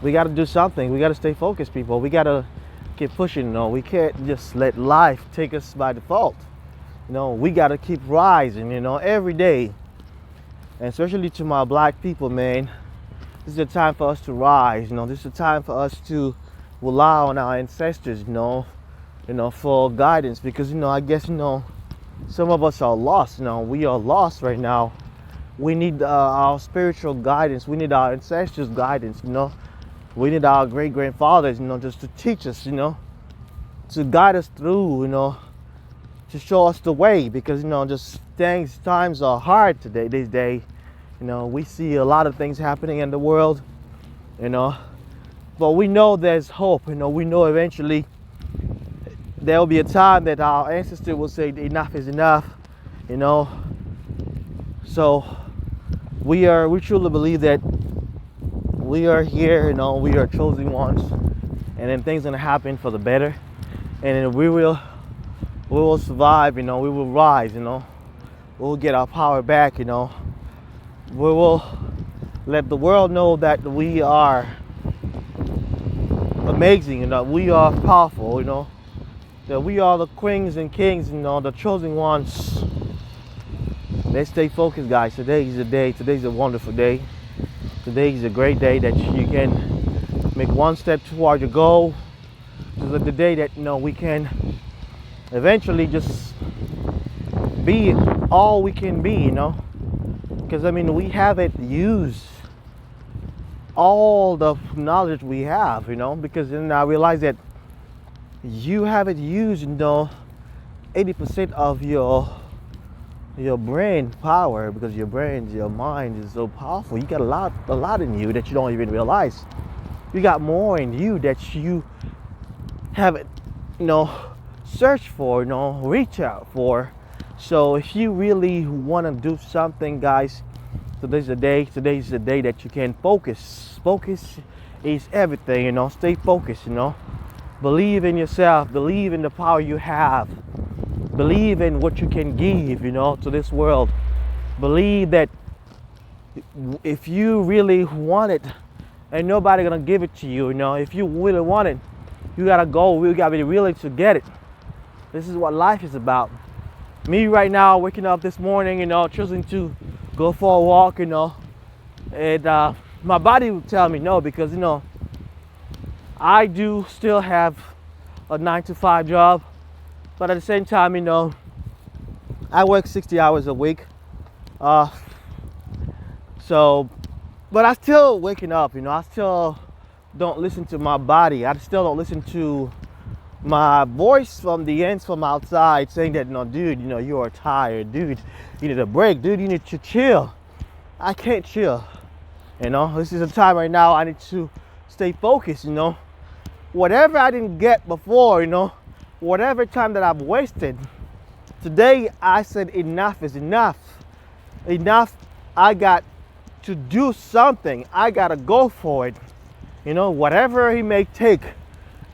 We got to do something. We got to stay focused, people. We got to keep pushing. We can't just let life take us by default. We got to keep rising, every day. And especially to my black people, man, this is a time for us to rise. This is a time for us to rely on our ancestors, for guidance. Because, I guess, some of us are lost. We are lost right now. We need our spiritual guidance. We need our ancestors' guidance, We need our great-grandfathers, just to teach us, to guide us through, to show us the way. Because, just times are hard today, these days. We see a lot of things happening in the world, but we know there's hope. We know eventually there will be a time that our ancestors will say enough is enough, So we truly believe that we are here, we are chosen ones, and then things are gonna happen for the better, and then we will survive, we will rise, we'll get our power back, we will let the world know that we are amazing, that we are powerful, that we are the queens and kings, the chosen ones. Let's stay focused, guys. Today is a day. Today's a wonderful day. Today is a great day that you can make one step toward your goal. This is the day that we can eventually just be all we can be, Because we haven't used all the knowledge we have, Because then I realize that you haven't used 80% of your brain power, because your mind is so powerful. You got a lot in you that you don't even realize. You got more in you that you haven't searched for, reach out for. So if you really want to do something, guys, today's the day that you can focus. Focus is everything, stay focused, Believe in yourself, believe in the power you have. Believe in what you can give, to this world. Believe that if you really want it, ain't nobody gonna give it to you, If you really want it, you gotta go. You gotta be willing to get it. This is what life is about. Me right now, waking up this morning, choosing to go for a walk, and my body will tell me no, because I do still have a 9-to-5 job, but at the same time, I work 60 hours a week. So, but I still waking up, I still don't listen to my body. I still don't listen to my voice from the ends from outside saying that, no, dude, you are tired, dude. You need a break, dude. You need to chill. I can't chill. This is a time right now I need to stay focused, Whatever I didn't get before, whatever time that I've wasted, today I said enough is enough. Enough. I got to do something. I got to go for it. Whatever he may take,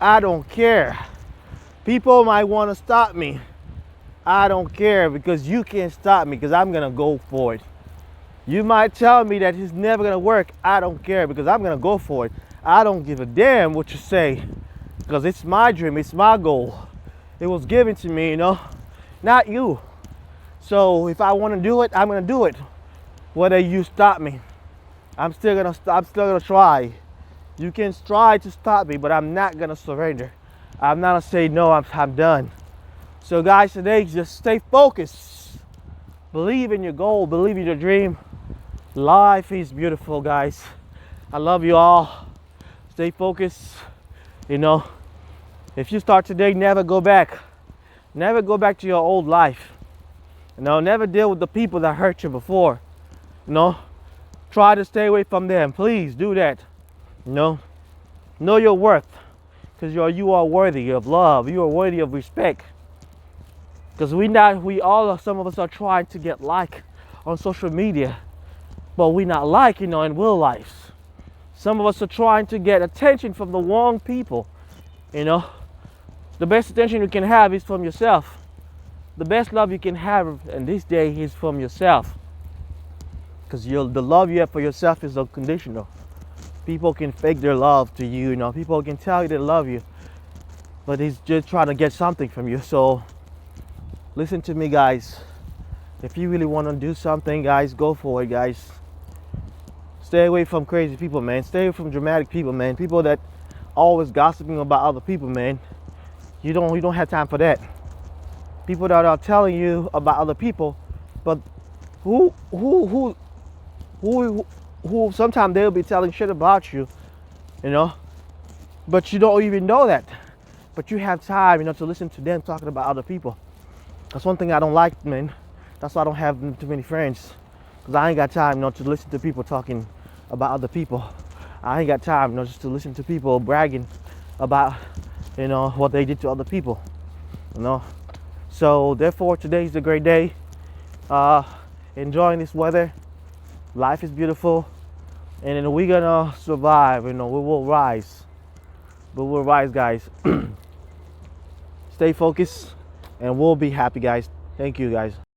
I don't care. People might want to stop me. I don't care, because you can't stop me, because I'm going to go for it. You might tell me that it's never going to work. I don't care, because I'm going to go for it. I don't give a damn what you say, because it's my dream. It's my goal. It was given to me, not you. So if I want to do it, I'm going to do it. Whether you stop me, I'm still going to try. You can try to stop me, but I'm not going to surrender. I'm not going to say, no, I'm done. So guys, today, just stay focused. Believe in your goal. Believe in your dream. Life is beautiful, guys. I love you all. Stay focused. If you start today, never go back. Never go back to your old life. Never deal with the people that hurt you before. Try to stay away from them. Please do that. Know your worth, because you are worthy of love. You are worthy of respect. Because some of us are trying to get like on social media, but we not like, in real life. Some of us are trying to get attention from the wrong people. The best attention you can have is from yourself. The best love you can have in this day is from yourself. Because the love you have for yourself is unconditional. People can fake their love to you, you know. People can tell you they love you, but he's just trying to get something from you. So listen to me, guys. If you really want to do something, guys, go for it, guys. Stay away from crazy people, man. Stay away from dramatic people, man. People that always gossiping about other people, man. You don't have time for that. People that are telling you about other people, but who sometimes they'll be telling shit about you, you know, but you don't even know that. But you have time, you know, to listen to them talking about other people. That's one thing I don't like, man. That's why I don't have too many friends, because I ain't got time, you know, to listen to people talking about other people. I ain't got time, you know, just to listen to people bragging about, you know, what they did to other people, you know. So therefore, today's a great day. Enjoying this weather. Life is beautiful, and then we're gonna survive. You know, we will rise. We will rise, guys. Stay focused, and we'll be happy, guys. Thank you, guys.